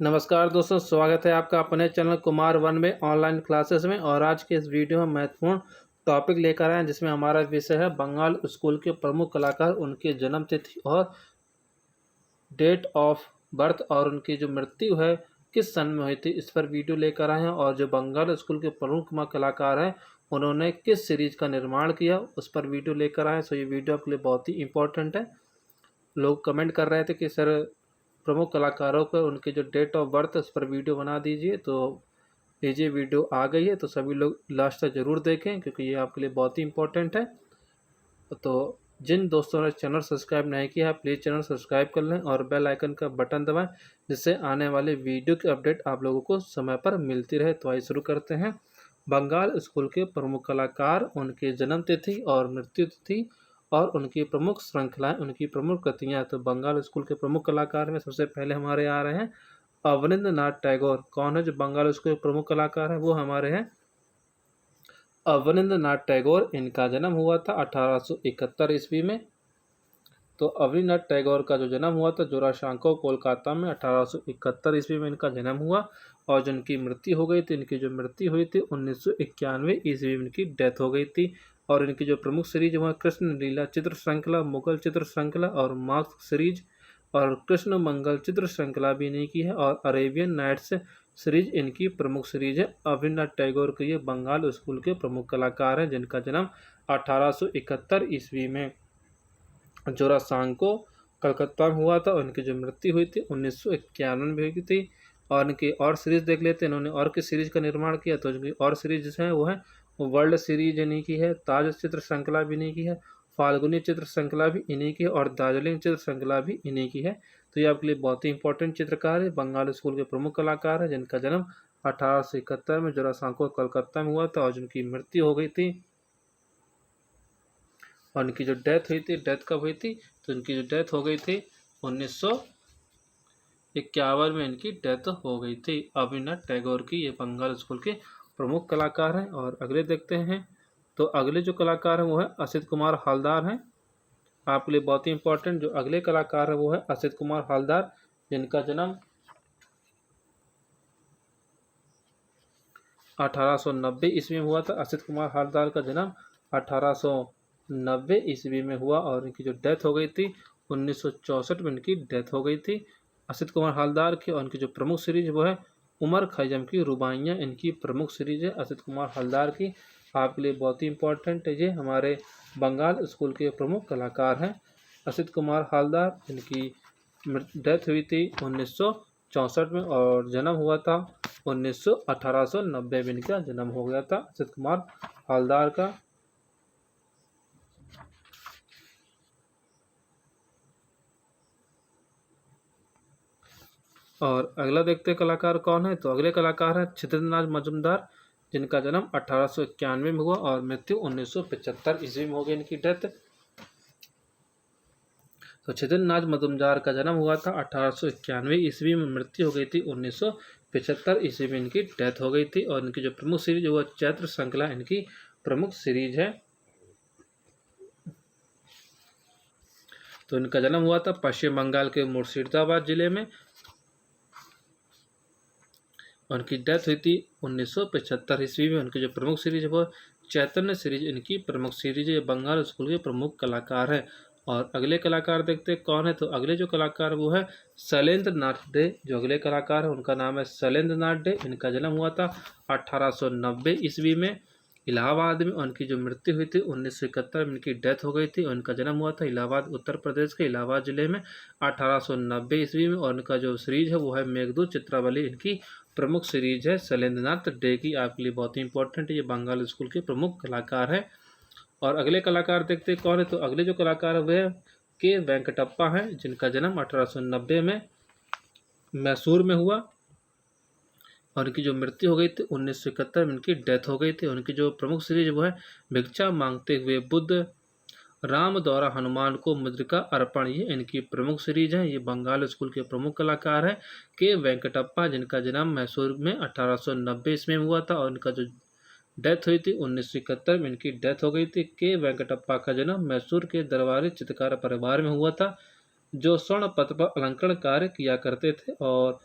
नमस्कार दोस्तों, स्वागत है आपका अपने चैनल कुमार वन में ऑनलाइन क्लासेस में। और आज के इस वीडियो में महत्वपूर्ण टॉपिक लेकर आए हैं जिसमें हमारा विषय है बंगाल स्कूल के प्रमुख कलाकार, उनकी जन्म तिथि और डेट ऑफ बर्थ और उनकी जो मृत्यु है किस सन में हुई थी, इस पर वीडियो लेकर आए हैं। और जो बंगाल स्कूल के प्रमुख कलाकार हैं उन्होंने किस सीरीज का निर्माण किया उस पर वीडियो लेकर आए। सो ये वीडियो आपके लिए बहुत ही इंपॉर्टेंट है। लोग कमेंट कर रहे थे कि सर प्रमुख कलाकारों को उनके जो डेट ऑफ बर्थ उस पर वीडियो बना दीजिए, तो लीजिए वीडियो आ गई है। तो सभी लोग लास्ट तक ज़रूर देखें क्योंकि ये आपके लिए बहुत ही इंपॉर्टेंट है। तो जिन दोस्तों ने चैनल सब्सक्राइब नहीं किया है प्लीज़ चैनल सब्सक्राइब कर लें और बेल आइकन का बटन दबाएं जिससे आने वाले वीडियो की अपडेट आप लोगों को समय पर मिलती रहे। तो आइए शुरू करते हैं। बंगाल स्कूल के प्रमुख कलाकार, उनके जन्म तिथि और मृत्यु तिथि और उनकी प्रमुख श्रृंखलाएं, उनकी प्रमुख कृतियाँ। तो बंगाल स्कूल के प्रमुख कलाकार में सबसे पहले हमारे आ रहे हैं अवनींद्र नाथ टैगोर। कौन है जो बंगाल स्कूल के प्रमुख कलाकार हैं? वो हमारे हैं अवनींद्र नाथ टैगोर। इनका जन्म हुआ था 1871 ईस्वी में। तो अवनींद्र नाथ टैगोर का जो जन्म हुआ था जोरासांको कोलकाता में 1871 ईस्वी में इनका जन्म हुआ। और जो इनकी मृत्यु हो गई थी, इनकी जो मृत्यु हुई थी 1991 ईस्वी में इनकी डेथ हो गई थी। और इनकी जो प्रमुख सीरीज हुआ कृष्ण लीला चित्र श्रृंखला, मुगल चित्र श्रृंखला और मार्क्स सीरीज और कृष्ण मंगल चित्र श्रृंखला भी इन्हीं की है। और अरेबियन नाइट्स सीरीज इनकी प्रमुख सीरीज है। अवनींद्र टैगोर के ये बंगाल स्कूल के प्रमुख कलाकार हैं जिनका जन्म 1871 ईस्वी में जोरासांको कलकत्ता में हुआ था। और इनकी जो मृत्यु हुई थी 1991 में हुई थी। और इनकी और सीरीज देख लेते हैं, इन्होंने और किस सीरीज का निर्माण किया। तो इनकी और सीरीज है वो है वर्ल्ड सीरीज इन्हीं की है, ताज चित्र श्रृंखला भी इन्हीं की है, फाल्गुनी चित्र श्रृंखला भी इन्हीं की है और दार्जिलिंग चित्र श्रृंखला भी इन्हीं की है। तो ये आपके लिए बहुत ही इंपॉर्टेंट चित्रकार है, बंगाल स्कूल के प्रमुख कलाकार है जिनका जन्म 1871 में जोरासांको कलकत्ता में हुआ था और जिनकी मृत्यु हो गई थी। और इनकी जो डेथ हुई थी, डेथ कब हुई थी? तो इनकी जो डेथ हो गई थी 1951 में इनकी डेथ हो गई थी। अवनींद्र टैगोर की ये बंगाल स्कूल के प्रमुख कलाकार हैं। और अगले देखते हैं। तो अगले जो कलाकार हैं वो है असित कुमार हालदार हैं। आपके लिए बहुत ही इंपॉर्टेंट जो अगले कलाकार है वो है असित कुमार हालदार, जिनका जन्म 1890 ईस्वी में हुआ था। असित कुमार हालदार का जन्म 1890 ईस्वी में हुआ और इनकी जो डेथ हो गई थी 1964 में इनकी डेथ हो गई थी असित कुमार हालदार की। और इनकी जो प्रमुख सीरीज वो है उमर खैयम की रुबाइयाँ, इनकी प्रमुख सीरीज है असित कुमार हालदार की। आपके लिए बहुत ही इंपॉर्टेंट है, ये हमारे बंगाल स्कूल के प्रमुख कलाकार हैं असित कुमार हालदार। इनकी डेथ हुई थी 1964 में और जन्म हुआ था 1890 में इनका जन्म हो गया था असित कुमार हालदार का। और अगला देखते हैं कलाकार कौन है। तो अगले कलाकार हैं छिदेंद्रनाथ मजूमदार, जिनका जन्म 1891 में हुआ और मृत्यु 1975 ईस्वी में हो गई इनकी डेथ। तो छिदेंद्रनाथ मजूमदार का जन्म हुआ था 1891 ईस्वी में, मृत्यु हो गई थी 1975 ईस्वी में इनकी डेथ हो गई थी। और इनकी जो प्रमुख सीरीज वो चैत्र श्रृंखला इनकी प्रमुख सीरीज है। तो इनका जन्म हुआ था पश्चिम बंगाल के मुर्शिदाबाद जिले में। उनकी डेथ हुई थी 1975 ईस्वी में। उनकी जो प्रमुख सीरीज है वो चैतन्य सीरीज इनकी प्रमुख सीरीज है। बंगाल स्कूल के प्रमुख कलाकार हैं। और अगले कलाकार देखते हैं कौन है। तो अगले जो कलाकार वो है शैलेंद्र नाथ डे। जो अगले कलाकार है उनका नाम है शैलेंद्र नाथ डे। इनका जन्म हुआ था 1890 ईस्वी में इलाहाबाद में। उनकी जो मृत्यु हुई थी 1971 में इनकी डेथ हो गई थी। उनका जन्म हुआ था इलाहाबाद, उत्तर प्रदेश के इलाहाबाद जिले में 1890 ईस्वी में। और उनका जो सीरीज है वो है मेघदूत चित्रावली, इनकी प्रमुख सीरीज है शैलेंद्र नाथ डे की। आपके लिए बहुत ही इंपॉर्टेंट है, ये बंगाल स्कूल के प्रमुख कलाकार हैं। और अगले कलाकार देखते हैं कौन है। तो अगले जो कलाकार है वह के वेंकटप्पा हैं, जिनका जन्म 1890 में मैसूर में हुआ और इनकी जो मृत्यु हो गई थी 1971 में इनकी डेथ हो गई थी। उनकी जो प्रमुख सीरीज वो है भिक्षा मांगते हुए बुद्ध, राम द्वारा हनुमान को मुद्रिका अर्पण, ये इनकी प्रमुख सीरीज है। ये बंगाल स्कूल के प्रमुख कलाकार हैं के वेंकटप्पा, जिनका जन्म मैसूर में 1890 ईस्वी में हुआ था और इनका जो डेथ हुई थी 1971 में इनकी डेथ हो गई थी। के वेंकटप्पा का जन्म मैसूर के दरबारी चित्रकार परिवार में हुआ था जो स्वर्ण पत्र पर अलंकरण कार्य किया करते थे। और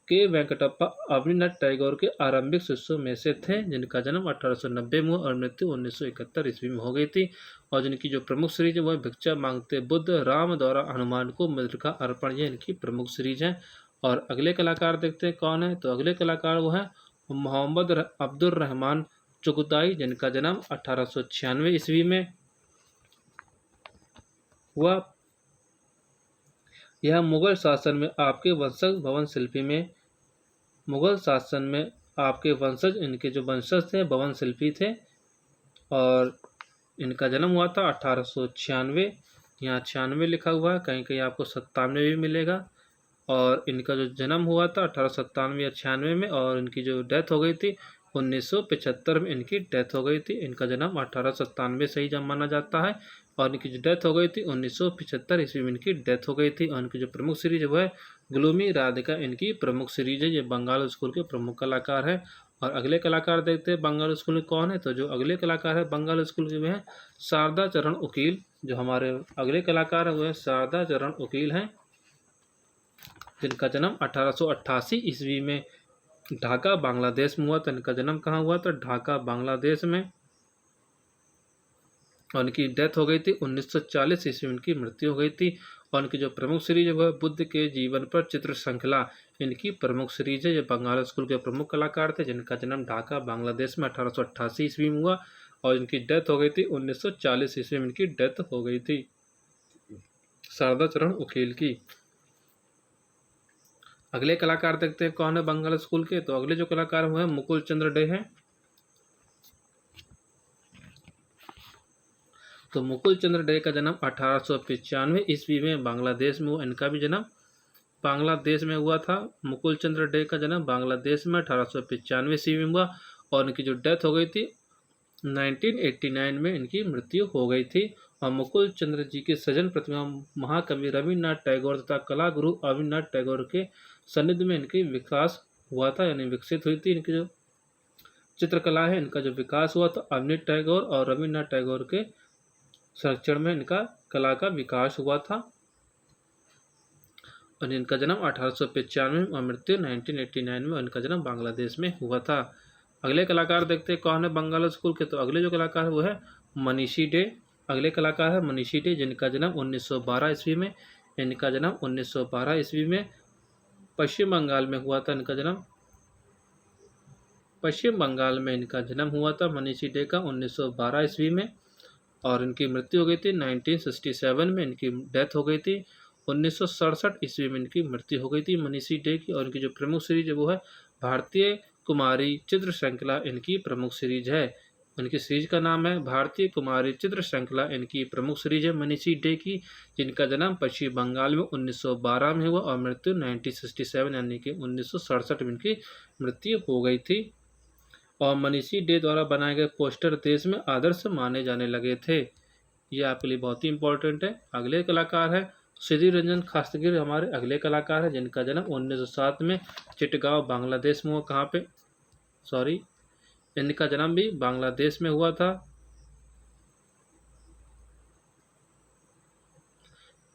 के वेंकटप्पा अवनीनाथ टैगोर के आरंभिक शिष्यों में से थे, जिनका जन्म 1890 में हुआ और मृत्यु 1971 ईस्वी में हो गई थी। और जिनकी जो प्रमुख सीरीज है वो है भिक्षा मांगते बुद्ध, राम द्वारा हनुमान को मित्र का अर्पण, ये इनकी प्रमुख सीरीज है। और अगले कलाकार देखते हैं कौन है, तो अगले कलाकार वो है मोहम्मद अब्दुल रहमान चुगताई, जिनका जन्म 1896 ईस्वी में हुआ। यह मुगल शासन में आपके वंशज भवन शिल्पी में मुगल शासन में आपके वंशज इनके जो वंशज थे भवन शिल्पी थे। और इनका जन्म हुआ था 1896, यहाँ 96 लिखा हुआ है, कहीं कहीं आपको 97 भी मिलेगा। और इनका जो जन्म हुआ था 1897 या 96 में, और इनकी जो डेथ हो गई थी 1975 में इनकी डेथ हो गई थी। इनका जन्म 1897 से ही जब माना जाता है, और इनकी जो डेथ हो गई थी 1975 ईस्वी में इनकी डेथ हो गई थी। और इनकी जो प्रमुख सीरीज है वह है ग्लूमी राधिका, इनकी प्रमुख सीरीज है। ये बंगाल स्कूल के प्रमुख कलाकार हैं। और अगले कलाकार देखते हैं बंगाल स्कूल में कौन है, तो जो अगले कलाकार है बंगाल स्कूल के वह है शारदा चरण उकील। जो हमारे अगले कलाकार है वह शारदा चरण उकील हैं, जिनका जन्म 1888 ईस्वी में ढाका बांग्लादेश में हुआ था। इनका जन्म कहाँ हुआ था, ढाका बांग्लादेश में। और इनकी डेथ हो गई थी 1940 ईस्वी में इनकी मृत्यु हो गई थी। और इनकी जो प्रमुख सीरीज है वह बुद्ध के जीवन पर चित्र श्रृंखला, इनकी प्रमुख सीरीज है। ये बंगाल स्कूल के प्रमुख कलाकार थे, जिनका जन्म ढाका बांग्लादेश में 1888 ईस्वी में हुआ। और इनकी डेथ हो गई थी 1940 ईस्वी में इनकी डेथ हो गई थी, शारदा चरण उकील की। अगले कलाकार देखते हैं कौन है बंगाल स्कूल के, तो अगले जो कलाकार हुए हैं मुकुल चंद्र डे हैं। तो मुकुल चंद्र डे का जन्म 1895 ईस्वी में बांग्लादेश में हुआ। इनका भी जन्म बांग्लादेश में हुआ था। मुकुल चंद्र डे का जन्म बांग्लादेश में 1895 ईस्वी में हुआ। और इनकी जो डेथ हो गई थी 1989 में इनकी मृत्यु हो गई थी। और मुकुल चंद्र जी के सजन प्रतिमा महाकवि रविन्द्रनाथ टैगोर तथा कला गुरु अविनाथ टैगोर के सानिध्य में इनकी विकास हुआ था, यानी विकसित हुई थी। इनकी जो चित्रकला है इनका जो विकास हुआ था अविनाथ टैगोर और रविन्द्रनाथ टैगोर के संरक्षण में इनका कला का विकास हुआ था। और इनका जन्म 1895 और मृत्यु 1989 में इनका जन्म बांग्लादेश में हुआ था। अगले कलाकार देखते हैं कौन है बंगाल स्कूल के, तो अगले जो कलाकार है वो है मनीषी डे। अगले कलाकार है मनीषी डे, जिनका जन्म 1912 ईस्वी में इनका जन्म 1912 ईस्वी में पश्चिम बंगाल में हुआ था। इनका जन्म पश्चिम बंगाल में इनका जन्म हुआ था मनीषी डे का 1912 ईस्वी में। और इनकी मृत्यु हो गई थी 1967 में, इनकी डेथ हो गई थी 1967 ईस्वी में इनकी मृत्यु हो गई थी मनीषी डे की। और इनकी जो प्रमुख सीरीज है वो है भारतीय कुमारी चित्र श्रृंखला, इनकी प्रमुख सीरीज है। इनकी सीरीज का नाम है भारतीय कुमारी चित्र श्रृंखला, इनकी प्रमुख सीरीज है मनीषी डे की, जिनका जन्म पश्चिम बंगाल में 1912 में हुआ और मृत्यु 1967 यानी कि 1967 में इनकी मृत्यु हो गई थी। और मनीषी डे द्वारा बनाए गए पोस्टर देश में आदर्श माने जाने लगे थे। ये आपके लिए बहुत ही इंपॉर्टेंट है। अगले कलाकार है सुधीर रंजन खास्तगीर, हमारे अगले कलाकार है, जिनका जन्म 1907 में चिटगांव बांग्लादेश में हुआ। कहाँ पे, सॉरी, इनका जन्म भी बांग्लादेश में हुआ था।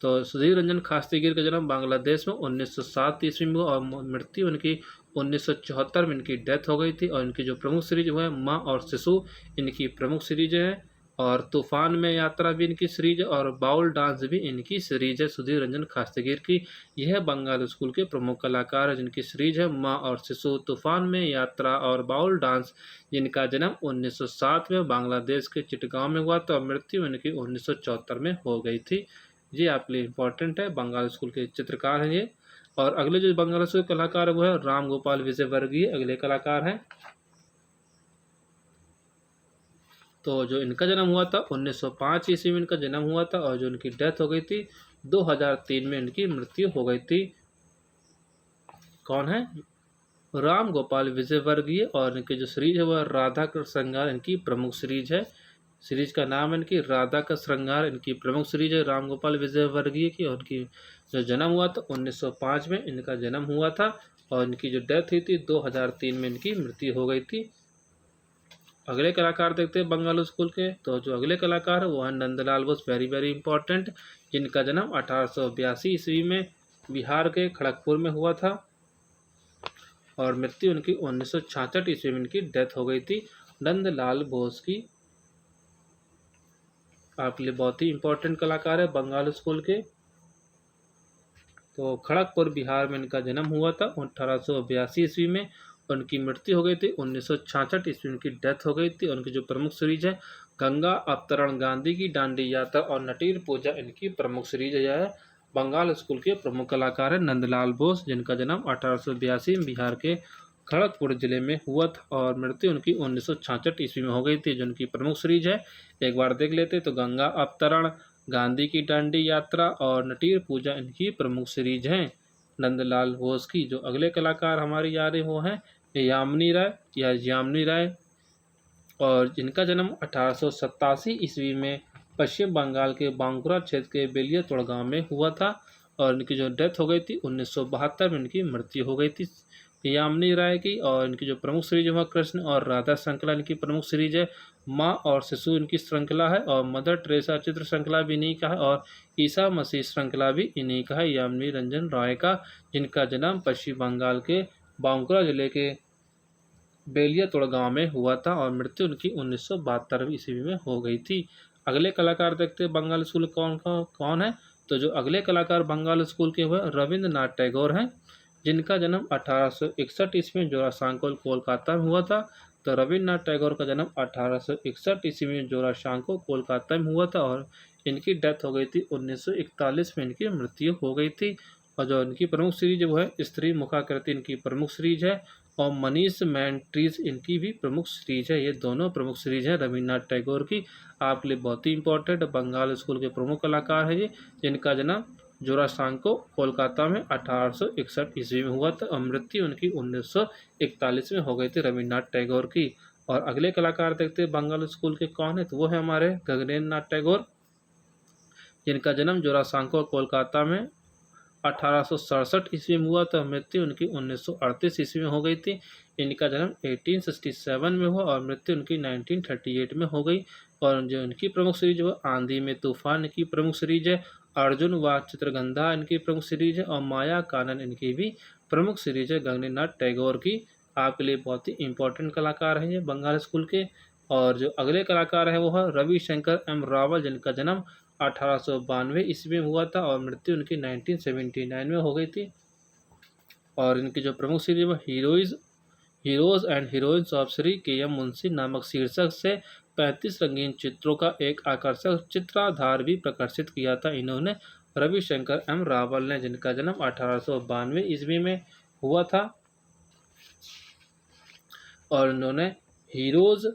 तो सुधीर रंजन खास्तगीर का जन्म बांग्लादेश में 1907 ईस्वी में हुआ और मृत्यु इनकी 1974 में इनकी डेथ हो गई थी। और इनकी जो प्रमुख सीरीज वो है माँ और शिशु, इनकी प्रमुख सीरीज है। और तूफान में यात्रा भी इनकी सीरीज है और बाउल डांस भी इनकी सीरीज है सुधीर रंजन खास्तगीर की। यह बंगाल स्कूल के प्रमुख कलाकार है, जिनकी सीरीज है माँ और शिशु, तूफान में यात्रा और बाउल डांस, जिनका जन्म 1907 में बांग्लादेश के चिटगांव में हुआ था और मृत्यु इनकी 1974 में हो गई थी। ये आपके लिए इंपॉर्टेंट है, बंगाल स्कूल के चित्रकार हैं ये। और अगले जो बंगाल स्कूल के कलाकार है वो है राम गोपाल विजयवर्गीय, अगले कलाकार हैं। तो जो इनका जन्म हुआ था 1905 ईस्वी में इनका जन्म हुआ था और जो इनकी डेथ हो गई थी 2003 में इनकी मृत्यु हो गई थी। कौन है, राम गोपाल विजयवर्गीय। और इनकी जो सीरीज है वह राधा का श्रृंगार, इनकी प्रमुख सीरीज है। सीरीज का नाम है इनकी राधा का श्रृंगार, इनकी प्रमुख सीरीज है राम गोपाल विजयवर्गीय की। और इनकी जो जन्म हुआ था 1905 में इनका जन्म हुआ था और इनकी जो डेथ हुई थी 2003 में इनकी मृत्यु हो गई थी। अगले कलाकार देखते हैं बंगाल स्कूल के, तो जो अगले कलाकार है वो है Nandlal Bose, very very important, जिनका जन्म 1882 ईस्वी में बिहार के खड़गपुर में हुआ था। और मृत्यु उनकी 1966 ईस्वी में इनकी डेथ हो गई थी। नंदलाल बोस की आपके लिए बहुत ही इंपॉर्टेंट कलाकार है बंगाल स्कूल के। तो खड़गपुर बिहार में इनका जन्म हुआ था 1882 ईस्वी में। उनकी मृत्यु हो गई थी 1966 ईस्वी में, उनकी डेथ हो गई थी। उनकी जो प्रमुख सीरीज है गंगा अवतरण, गांधी की दांडी यात्रा और नटीर पूजा इनकी प्रमुख सीरीज है। बंगाल स्कूल के प्रमुख कलाकार है नंदलाल बोस, जिनका जन्म 1882 में बिहार के खड़गपुर जिले में हुआ था और मृत्यु उनकी 1966 ईस्वी में हो गई थी। जो उनकी प्रमुख सीरीज है एक बार देख लेते तो गंगा अवतरण, गांधी की दांडी यात्रा और नटीर पूजा इनकी प्रमुख सीरीज हैं नंदलाल बोस की। जो अगले कलाकार हमारी आ रहे वो हैं यामिनी राय या यामिनी राय, और जिनका जन्म 1887 ईस्वी में पश्चिम बंगाल के बांकुरा क्षेत्र के बेलियातोड़ गांव में हुआ था और इनकी जो डेथ हो गई थी 1972 में इनकी मृत्यु हो गई थी यामिनी राय की। और इनकी जो प्रमुख सीरीज है कृष्ण और राधा श्रृंखला इनकी प्रमुख सीरीज है। माँ और शिशु इनकी श्रृंखला है और मदर टेरेसा चित्र श्रृंखला भी इन्हीं का है और ईसा मसीह श्रृंखला भी इन्हीं का है यामिनी रंजन रॉय का, जिनका जन्म पश्चिम बंगाल के बांकुरा जिले के बेलियातोड़ गांव में हुआ था और मृत्यु उनकी 1972 ईस्वी में हो गई थी। अगले कलाकार देखते हैं बंगाल स्कूल कौन है। तो जो अगले कलाकार बंगाल स्कूल के हुए रविंद्रनाथ टैगोर हैं, जिनका जन्म 1861 ईस्वी में जोरासांको कोलकाता में हुआ था। तो रविंद्रनाथ टैगोर का जन्म 1861 ईस्वी में जोरासांको कोलकाता में हुआ था और इनकी डेथ हो गई थी 1941 में इनकी मृत्यु हो गई थी। और जो इनकी प्रमुख सीरीज है वो है स्त्री मुखाकृति इनकी प्रमुख सीरीज है और मनीष मैन ट्रीज इनकी भी प्रमुख सीरीज है। ये दोनों प्रमुख सीरीज हैं रविन्द्रनाथ टैगोर की। आपके लिए बहुत ही इंपॉर्टेंट बंगाल स्कूल के प्रमुख कलाकार है ये, जिनका जन्म जोरासांको कोलकाता में 1861 ईस्वी में हुआ था और मृत्यु उनकी 1941 में हो गई थी रविन्द्रनाथ टैगोर की। और अगले कलाकार देखते हैं बंगाल स्कूल के कौन है। तो वो है हमारे गगनेन्द्र टैगोर, जिनका जन्म जोरासांको कोलकाता में 1867 ईस्वी में हुआ था। मृत्यु उनकी 1938 ईस्वी में हो गई थी। इनका जन्म 1867 में हुआ और मृत्यु उनकी 1938 में हो गई। और जो इनकी प्रमुख सीरीज है वो आंधी में तूफान इनकी प्रमुख सीरीज है, अर्जुन व चित्रगंधा इनकी प्रमुख सीरीज है और माया कानन इनकी भी प्रमुख सीरीज है गगनेन्द्रनाथ टैगोर की। आपके लिए बहुत ही इंपॉर्टेंट कलाकार हैं ये बंगाल स्कूल के। और जो अगले कलाकार हैं वो है रविशंकर एम रावल, जिनका जन्म 1892 ईस्वी में हुआ था और मृत्यु उनकी 1979 में हो गई थी। और इनकी जो प्रमुख सीरीज वो heroes and heroines of Shri के एम मुंशी नामक शीर्षक से 35 रंगीन चित्रों का एक आकर्षक चित्राधार भी प्रकाशित किया था इन्होंने रविशंकर एम रावल ने, जिनका जन्म 1892 ईस्वी में हुआ था। और इन्होंने heroes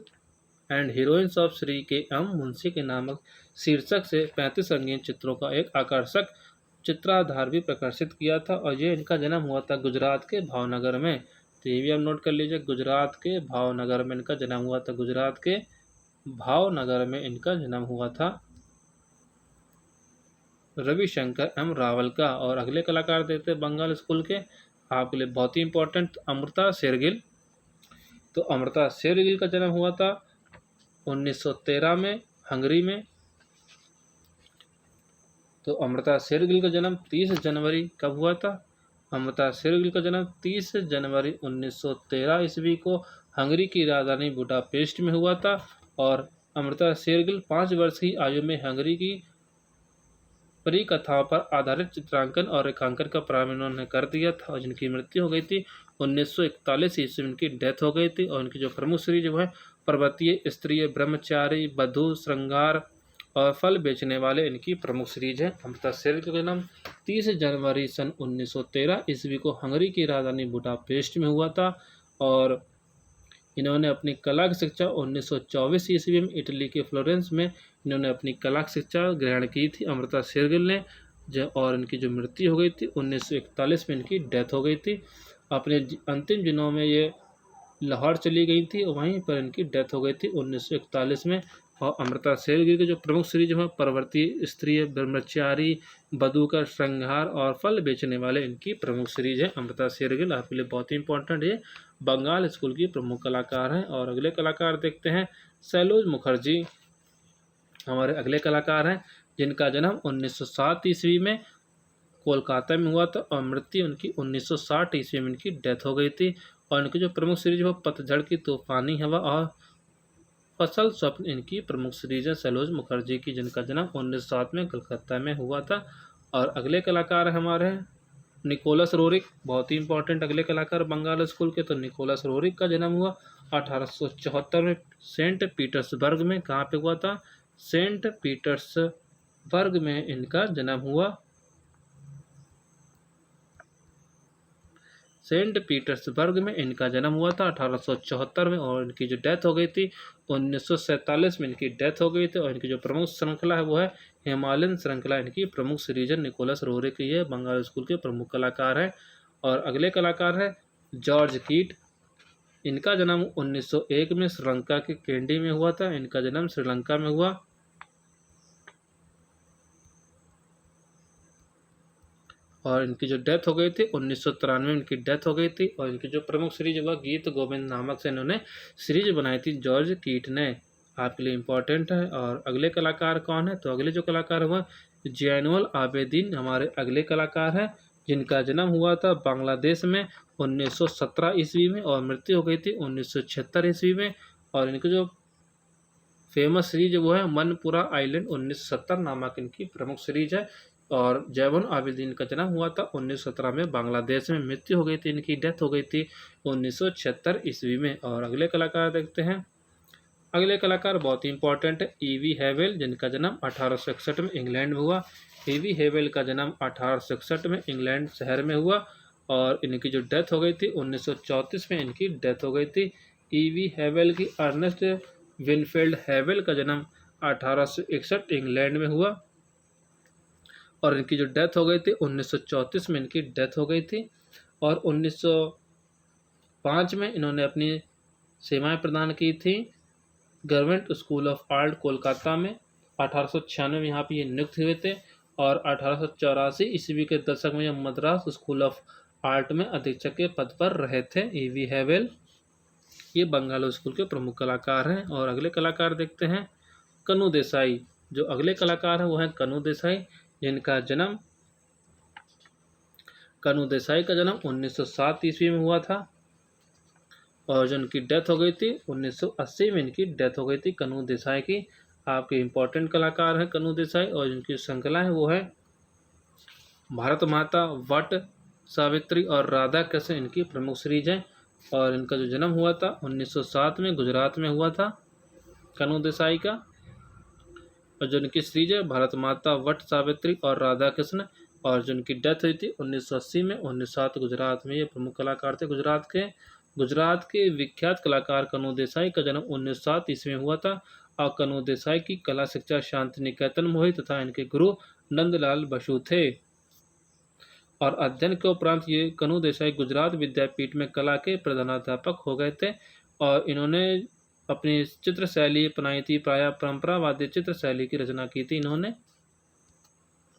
and heroines of Shri के एम मुंशी के नामक शीर्षक से 35 रंगीन चित्रों का एक आकर्षक चित्राधार भी प्रकाशित किया था और ये इनका जन्म हुआ था गुजरात के भावनगर में। तो ये भी आप नोट कर लीजिए, गुजरात के भावनगर में इनका जन्म हुआ था। गुजरात के भावनगर में इनका जन्म हुआ था रविशंकर एम रावल का। और अगले कलाकार देखते हैं बंगाल स्कूल के, आपके लिए बहुत ही इंपॉर्टेंट अमृता शेरगिल। तो अमृता शेरगिल का जन्म हुआ था 1913 में हंगरी में। तो अमृता शेरगिल का जन्म 30 जनवरी कब हुआ था। अमृता शेरगिल का जन्म 30 जनवरी 1913 ईस्वी को हंगरी की राजधानी बुडापेस्ट में हुआ था। और अमृता शेरगिल 5 वर्ष की आयु में हंगरी की परिकथाओं पर आधारित चित्रांकन और रेखांकन का प्रारंभ इन्होंने कर दिया था और जिनकी मृत्यु हो गई थी 1941 ईस्वी में इनकी डेथ हो गई थी। और उनकी जो प्रमुख सीरीज वो है पर्वतीय स्त्रीय, ब्रह्मचारी, बधू, श्रृंगार और फल बेचने वाले इनकी प्रमुख सीरीज है। अमृता शेरगिल का जन्म 30 जनवरी सन 1913 ईस्वी को हंगरी की राजधानी बुडापेस्ट में हुआ था। और इन्होंने अपनी कला की शिक्षा 1924 ईस्वी में इटली के फ्लोरेंस में इन्होंने अपनी कला की शिक्षा ग्रहण की थी अमृता शेरगिल ने। और इनकी जो मृत्यु हो गई थी 1941 में इनकी डेथ हो गई थी। अपने अंतिम दिनों में ये लाहौर चली गई थी और वहीं पर इनकी डेथ हो गई थी 1941 में। और अमृता शेरगिल के जो प्रमुख सीरीज हैं पर्वतीय स्त्री, ब्रह्मचारी, बधू का श्रृंगार और फल बेचने वाले इनकी प्रमुख सीरीज है अमृता शेरगिल। आपके लिए बहुत ही इंपॉर्टेंट है, बंगाल स्कूल की प्रमुख कलाकार हैं। और अगले कलाकार देखते हैं सैलोज मुखर्जी, हमारे अगले कलाकार हैं जिनका जन्म 1907 ईस्वी में कोलकाता में हुआ था और मृत्यु उनकी 1960 ईस्वी में इनकी डेथ हो गई थी। और इनकी जो प्रमुख सीरीज वो पतझड़ की तूफानी हवा और फसल स्वप्न इनकी प्रमुख सीरीज है सरोज मुखर्जी की, जिनका जन्म 1907 में कलकत्ता में हुआ था। और अगले कलाकार हमारे निकोलस रोरिक, बहुत ही इंपॉर्टेंट अगले कलाकार बंगाल स्कूल के। तो निकोलस रोरिक का जन्म हुआ 1874 में सेंट पीटर्सबर्ग में। कहाँ पे हुआ था? सेंट पीटर्सबर्ग में इनका जन्म हुआ। सेंट पीटर्सबर्ग में इनका जन्म हुआ था 1874 में। और इनकी जो डेथ हो गई थी 1947 में इनकी डेथ हो गई थी। और इनकी जो प्रमुख श्रृंखला है वो है हिमालयन श्रृंखला, इनकी प्रमुख सीरीज है। निकोलस रोरिक ये बंगाल स्कूल के प्रमुख कलाकार हैं। और अगले कलाकार है जॉर्ज कीट। इनका जन्म 1901 में श्रीलंका के कैंडी में हुआ था। इनका जन्म श्रीलंका में हुआ। और इनकी जो डेथ हो गई थी 1993 में इनकी डेथ हो गई थी। और इनकी जो प्रमुख सीरीज हुआ गीत गोविंद नामक से इन्होंने सीरीज बनाई थी जॉर्ज कीट ने, आपके लिए इम्पोर्टेंट है। और अगले कलाकार कौन है? तो अगले जो कलाकार हुआ जैनुल आबेदीन हमारे अगले कलाकार हैं, जिनका जन्म हुआ था बांग्लादेश में 1917 ईस्वी में और मृत्यु हो गई थी 1976 ईस्वी में। और इनकी जो फेमस सीरीज वो है मनपुरा आइलैंड 1970 नामक इनकी प्रमुख सीरीज है। और जैनुल आबिदीन का जन्म हुआ था 1917 में बांग्लादेश में, मृत्यु हो गई थी इनकी डेथ हो गई थी 1976 ईस्वी में। और अगले कलाकार देखते हैं। अगले कलाकार बहुत ही इंपॉर्टेंट है ईवी हैवेल, जिनका जन्म 1861 में इंग्लैंड में हुआ। ईवी हैवेल का जन्म 1861 में इंग्लैंड शहर में हुआ। और इनकी जो डेथ हो गई थी 1934 में इनकी डेथ हो गई थी। ईवी हैवेल की अर्नेस्ट विनफील्ड हैवेल का जन्म 1861 इंग्लैंड में हुआ। और इनकी जो डेथ हो गई थी 1934 में इनकी डेथ हो गई थी। और 1905 में इन्होंने अपनी सेवाएं प्रदान की थी government school of art Kolkata में। 1896 में यहाँ पे ये नियुक्त हुए थे। और 1884 ईस्वी के दशक में ये मद्रास स्कूल ऑफ आर्ट में अधीक्षक के पद पर रहे थे ईवी हैवेल। ये बंगाल स्कूल के प्रमुख कलाकार हैं। और अगले कलाकार देखते हैं कनु देसाई। जो अगले कलाकार हैं वो हैं कनु देसाई, जिनका जन्म कनु देसाई का जन्म 1907 ईस्वी में हुआ था। और जो इनकी डेथ हो गई थी 1980 में इनकी डेथ हो गई थी कनु देसाई की। आपके इम्पोर्टेंट कलाकार हैं कनु देसाई। और जिनकी श्रृंखला है वो है भारत माता, वट, सावित्री और राधा कृष्ण इनकी प्रमुख सीरीज है। और इनका जो जन्म हुआ था 1907 में गुजरात में हुआ था कनु देसाई का। और जो इनकी सीरीज है भारत माता, वट, सावित्री और राधा कृष्ण। और जो इनकी डेथ हुई थी 1980 में 1907 गुजरात में। ये प्रमुख कलाकार थे गुजरात के विख्यात कलाकार कनु देसाई का जन्म 1907 ईस्वी में हुआ था। और कनु देसाई की कला शिक्षा शांति निकेतन में हुई तथा इनके गुरु नंदलाल बसु थे। और अध्ययन के उपरांत ये कनु देसाई गुजरात विद्यापीठ में कला के प्रधानाध्यापक हो गए थे। और इन्होंने अपनी चित्र शैली अपनाई थी, प्रायः परंपरावादी चित्र शैली की रचना की थी इन्होंने।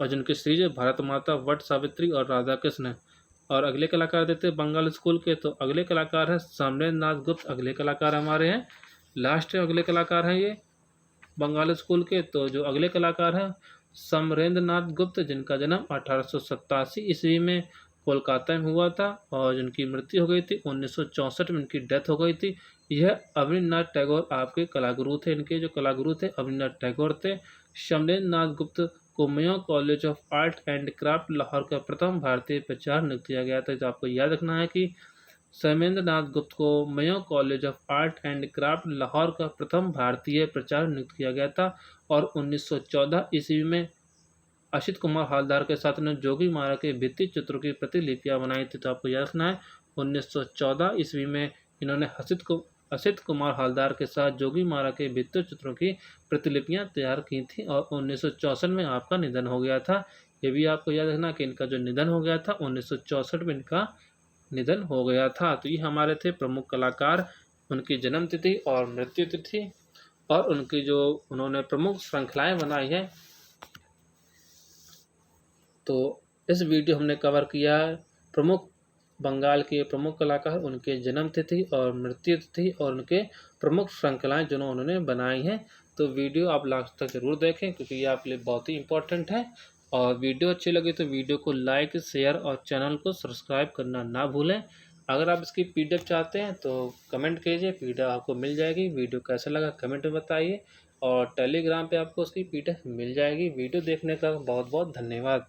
और जिनकी सीरीज है भारत माता, वट, सावित्री और राधा कृष्ण। और अगले कलाकार देते हैं बंगाल स्कूल के। तो अगले कलाकार हैं समरेंद्र नाथ गुप्त, अगले कलाकार हमारे हैं लास्ट अगले कलाकार हैं ये बंगाल स्कूल के। तो जो अगले कलाकार हैं समरेंद्र नाथ गुप्त, जिनका जन्म 1887 ईस्वी में कोलकाता में हुआ था। और जिनकी मृत्यु हो गई थी 1964 में इनकी डेथ हो गई थी। यह अवनींद्रनाथ टैगोर आपके कलागुरु थे। इनके जो कलागुरु थे अवनींद्रनाथ टैगोर थे। समरेंद्र नाथ गुप्त को Mayo college of art and craft Lahore का प्रथम भारतीय प्रचार नियुक्त किया गया था। तो आपको याद रखना है कि समरेंद्र नाथ गुप्त को Mayo college of art and craft Lahore का प्रथम भारतीय प्रचार नियुक्त किया गया था। और 1914 ईस्वी में असित कुमार हालदार के साथ ने जोगी मारा के भित्ति चित्रों की प्रतिलिपियां बनाई थी। तो आपको याद रखना है 1914 ईस्वी में इन्होंने असित कुमार हालदार के साथ जोगी मारा के भित्ति चित्रों की प्रतिलिपियां तैयार की थी। और 1964 में आपका निधन हो गया था। ये भी आपको याद रखना कि इनका जो निधन हो गया था 1964 में इनका निधन हो गया था। तो ये हमारे थे प्रमुख कलाकार, उनकी जन्म तिथि और मृत्यु तिथि और उनकी जो उन्होंने प्रमुख श्रृंखलाएं बनाई है। तो इस वीडियो हमने कवर किया है प्रमुख बंगाल के प्रमुख कलाकार, उनके जन्म तिथि और मृत्यु तिथि और उनके प्रमुख श्रृंखलाएं जो उन्होंने बनाई हैं। तो वीडियो आप लास्ट तक जरूर देखें क्योंकि ये आपके लिए बहुत ही इंपॉर्टेंट है। और वीडियो अच्छी लगी तो वीडियो को लाइक, शेयर और चैनल को सब्सक्राइब करना ना भूलें। अगर आप इसकी पीडीएफ चाहते हैं तो कमेंट कीजिए, पीडीएफ आपको मिल जाएगी। वीडियो कैसा लगा कमेंट में बताइए और टेलीग्राम पे आपको उसकी पीडीएफ मिल जाएगी। वीडियो देखने का बहुत बहुत धन्यवाद।